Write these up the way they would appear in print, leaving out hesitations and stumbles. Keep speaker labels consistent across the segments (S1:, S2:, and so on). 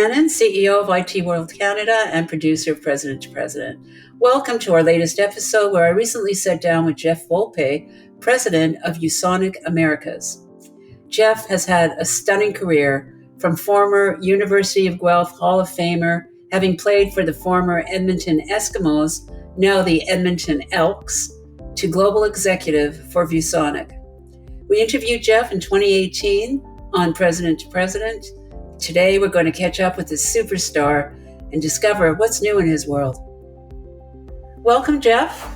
S1: Annan, CEO of IT World Canada and producer of President to President. Welcome to our latest episode where I recently sat down with Jeff Volpe, President of ViewSonic Americas. Jeff has had a stunning career, from former University of Guelph Hall of Famer, having played for the former Edmonton Eskimos, now the Edmonton Elks, to global executive for ViewSonic. We interviewed Jeff in 2018 on President to President. Today, we're going to catch up with this superstar and discover what's new in his world. Welcome, Jeff.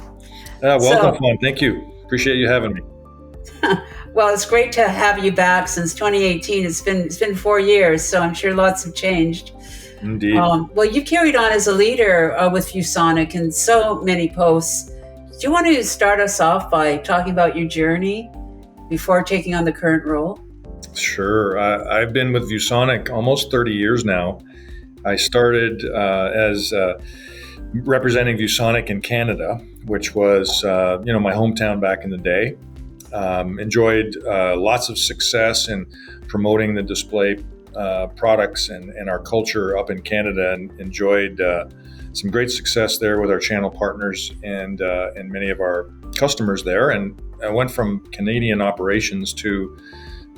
S2: Welcome, Fawn. Thank you. Appreciate you having me.
S1: Well, it's great to have you back since 2018. It's been 4 years, so I'm sure lots have changed.
S2: Indeed.
S1: Well, you carried on as a leader with ViewSonic in so many posts. Do you want to start us off by talking about your journey before taking on the current role?
S2: Sure. I've been with ViewSonic almost 30 years now. I started as representing ViewSonic in Canada, which was my hometown back in the day. Enjoyed lots of success in promoting the display products and our culture up in Canada, and enjoyed some great success there with our channel partners and many of our customers there. And I went from Canadian operations to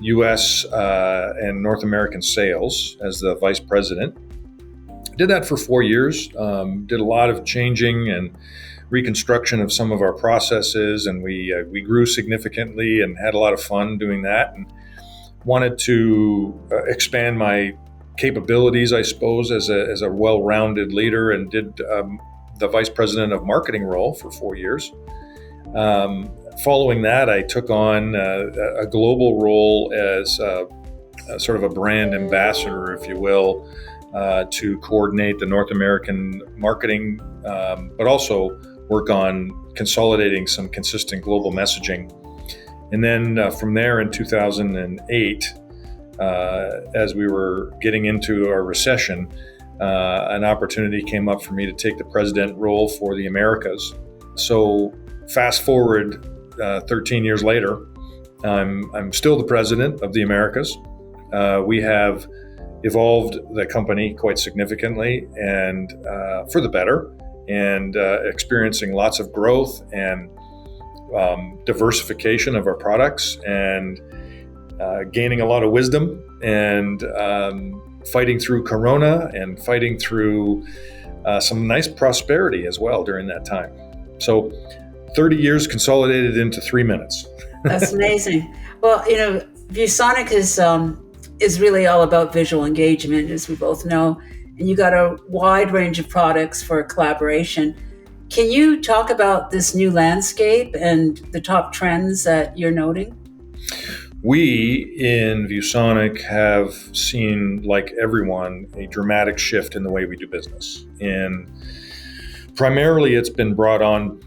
S2: U.S. and North American sales as the vice president. Did that for 4 years. Did a lot of changing and reconstruction of some of our processes, and we grew significantly and had a lot of fun doing that, and wanted to expand my capabilities, I suppose, as a well-rounded leader, and did the vice president of marketing role for 4 years. Following that, I took on a global role as sort of a brand ambassador, if you will, to coordinate the North American marketing, but also work on consolidating some consistent global messaging. And then from there in 2008, as we were getting into our recession, an opportunity came up for me to take the president role for the Americas. So fast forward 13 years later, I'm still the president of the Americas. We have evolved the company quite significantly and for the better, and experiencing lots of growth and diversification of our products, and gaining a lot of wisdom, and fighting through Corona and fighting through some nice prosperity as well during that time. So 30 years consolidated into 3 minutes.
S1: That's amazing. Well, ViewSonic is really all about visual engagement, as we both know, and you got a wide range of products for collaboration. Can you talk about this new landscape and the top trends that you're noting?
S2: We in ViewSonic have seen, like everyone, a dramatic shift in the way we do business. And primarily it's been brought on,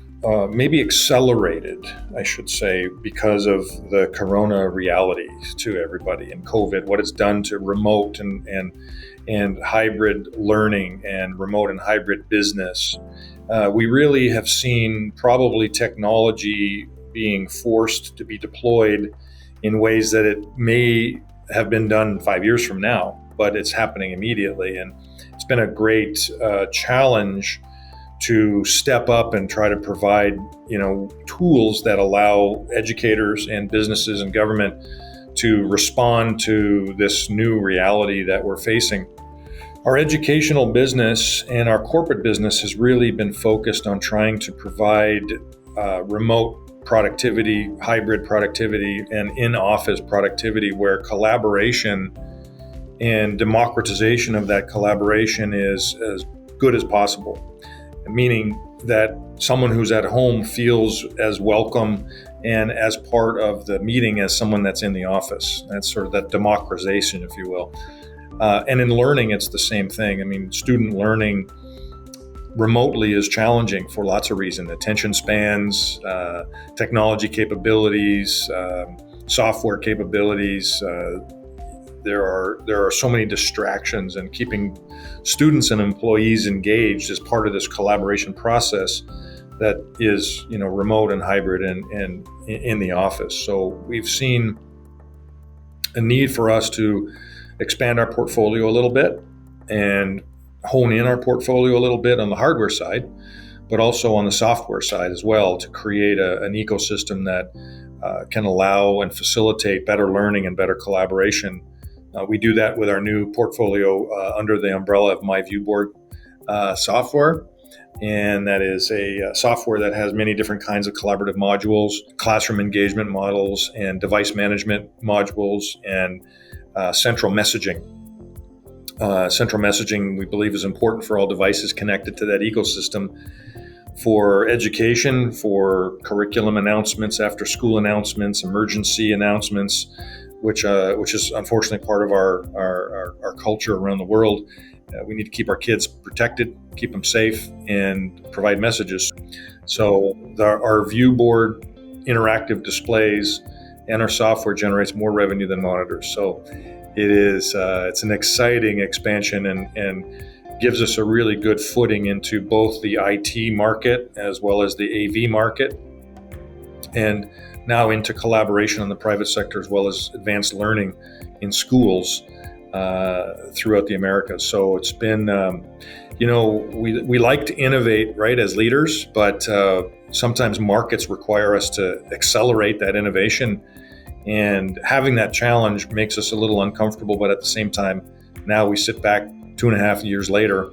S2: maybe accelerated, I should say, because of the Corona reality to everybody, and COVID, what it's done to remote and hybrid learning and remote and hybrid business. We really have seen probably technology being forced to be deployed in ways that it may have been done 5 years from now, but it's happening immediately. And it's been a great challenge to step up and try to provide, tools that allow educators and businesses and government to respond to this new reality that we're facing. Our educational business and our corporate business has really been focused on trying to provide remote productivity, hybrid productivity, and in-office productivity, where collaboration and democratization of that collaboration is as good as possible. Meaning that someone who's at home feels as welcome and as part of the meeting as someone that's in the office. That's sort of that democratization, if you will. And in learning, it's the same thing. I mean, student learning remotely is challenging for lots of reasons. Attention spans, technology capabilities, software capabilities. There are so many distractions, and keeping students and employees engaged as part of this collaboration process that is, remote and hybrid and in the office. So we've seen a need for us to expand our portfolio a little bit, and hone in our portfolio a little bit on the hardware side, but also on the software side as well, to create an ecosystem that can allow and facilitate better learning and better collaboration. We do that with our new portfolio under the umbrella of MyViewBoard software. And that is a software that has many different kinds of collaborative modules, classroom engagement models, and device management modules, and central messaging. Central messaging, we believe, is important for all devices connected to that ecosystem, for education, for curriculum announcements, after school announcements, emergency announcements, which is unfortunately part of our culture around the world. We need to keep our kids protected, keep them safe, and provide messages. So our ViewBoard interactive displays and our software generates more revenue than monitors. So it's an exciting expansion and gives us a really good footing into both the IT market as well as the AV market, and now into collaboration in the private sector as well as advanced learning in schools throughout the Americas. So it's been, we like to innovate, right, as leaders, but sometimes markets require us to accelerate that innovation. And having that challenge makes us a little uncomfortable, but at the same time, now we sit back 2.5 years later,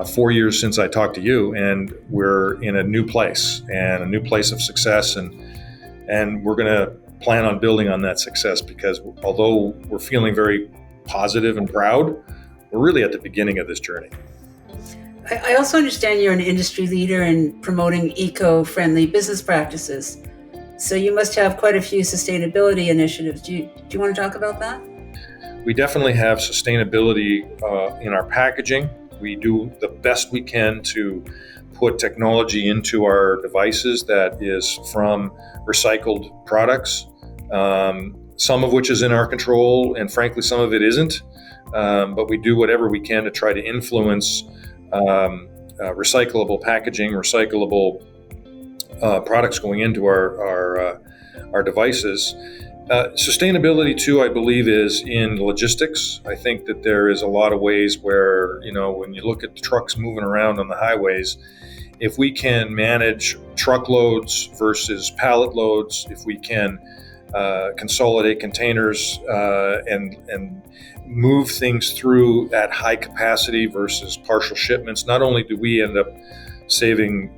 S2: 4 years since I talked to you, and we're in a new place of success, and we're going to plan on building on that success, because although we're feeling very positive and proud, we're really at the beginning of this journey.
S1: I also understand you're an industry leader in promoting eco-friendly business practices. So you must have quite a few sustainability initiatives. Do you want to talk about that?
S2: We definitely have sustainability in our packaging. We do the best we can to put technology into our devices that is from recycled products, some of which is in our control, and frankly, some of it isn't. But we do whatever we can to try to influence recyclable packaging, recyclable products going into our devices. Sustainability too, I believe, is in logistics. I think that there is a lot of ways where, when you look at the trucks moving around on the highways, if we can manage truckloads versus pallet loads, if we can consolidate containers and move things through at high capacity versus partial shipments, not only do we end up saving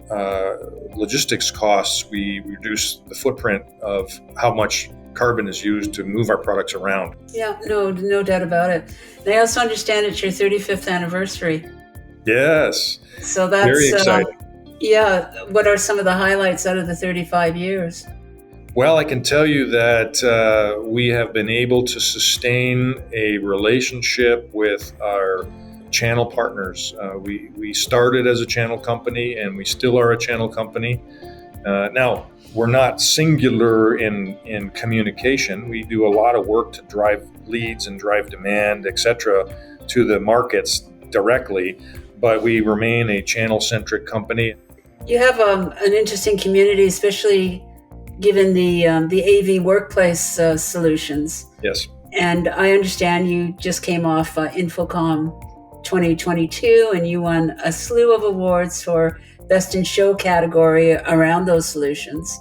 S2: logistics costs, we reduce the footprint of how much carbon is used to move our products around.
S1: Yeah, no doubt about it. And I also understand it's your 35th anniversary.
S2: Yes.
S1: So that's
S2: very exciting.
S1: What are some of the highlights out of the 35 years?
S2: Well, I can tell you that we have been able to sustain a relationship with our channel partners. We started as a channel company, and we still are a channel company. Now, we're not singular in communication. We do a lot of work to drive leads and drive demand, etc., to the markets directly, but we remain a channel-centric company.
S1: You have an interesting community, especially given the AV workplace solutions.
S2: Yes.
S1: And I understand you just came off Infocom 2022, and you won a slew of awards for Best in Show category around those solutions.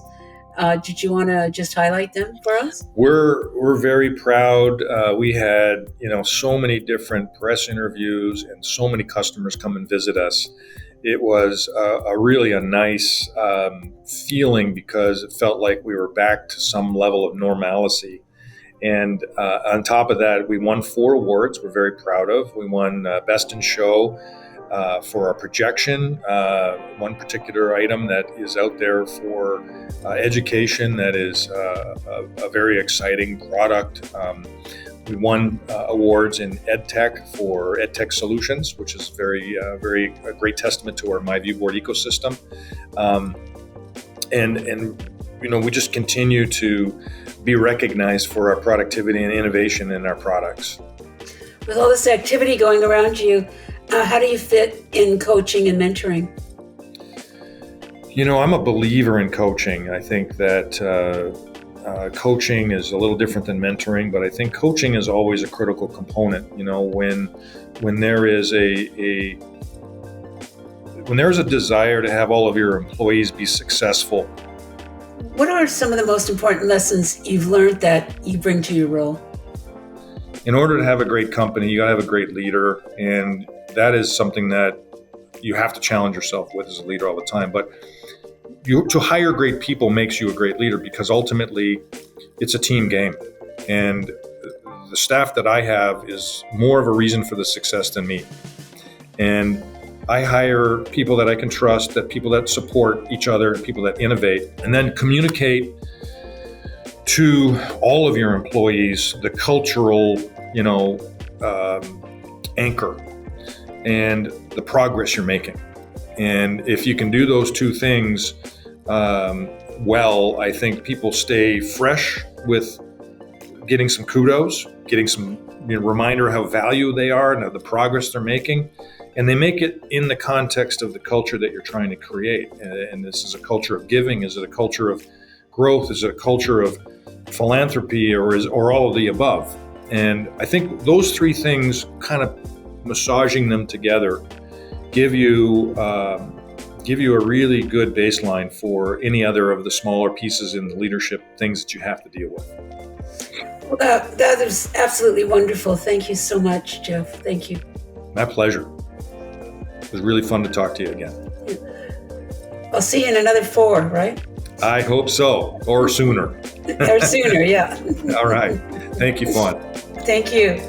S1: Did you want to just highlight them for us?
S2: We're very proud. We had so many different press interviews and so many customers come and visit us. It was a really nice feeling, because it felt like we were back to some level of normalcy. And on top of that, we won 4 awards we're very proud of. We won Best in Show for our projection, one particular item that is out there for education that is a very exciting product. We won awards in EdTech for EdTech Solutions, which is a great testament to our MyViewBoard ecosystem. And we just continue to be recognized for our productivity and innovation in our products.
S1: With all this activity going around you, how do you fit in coaching and mentoring?
S2: I'm a believer in coaching. I think that coaching is a little different than mentoring, but I think coaching is always a critical component. When there is when there's a desire to have all of your employees be successful.
S1: What are some of the most important lessons you've learned that you bring to your role?
S2: In order to have a great company, you got to have a great leader, and that is something that you have to challenge yourself with as a leader all the time. But to hire great people makes you a great leader, because ultimately it's a team game. And the staff that I have is more of a reason for the success than me. And I hire people that I can trust, that people that support each other, people that innovate, and then communicate to all of your employees the cultural, anchor and the progress you're making. And if you can do those two things well, I think people stay fresh with getting some kudos, getting some reminder how valuable they are and the progress they're making. And they make it in the context of the culture that you're trying to create. And this is a culture of giving. Is it a culture of growth? Is it a culture of philanthropy, or all of the above? And I think those three things, kind of massaging them together, give you a really good baseline for any other of the smaller pieces in the leadership things that you have to deal with.
S1: Well, that is absolutely wonderful. Thank you so much, Jeff. Thank you.
S2: My pleasure. It was really fun to talk to you again.
S1: I'll see you in another 4, right?
S2: I hope so, or sooner.
S1: Or sooner, yeah.
S2: All right. Thank you, Fawn.
S1: Thank you.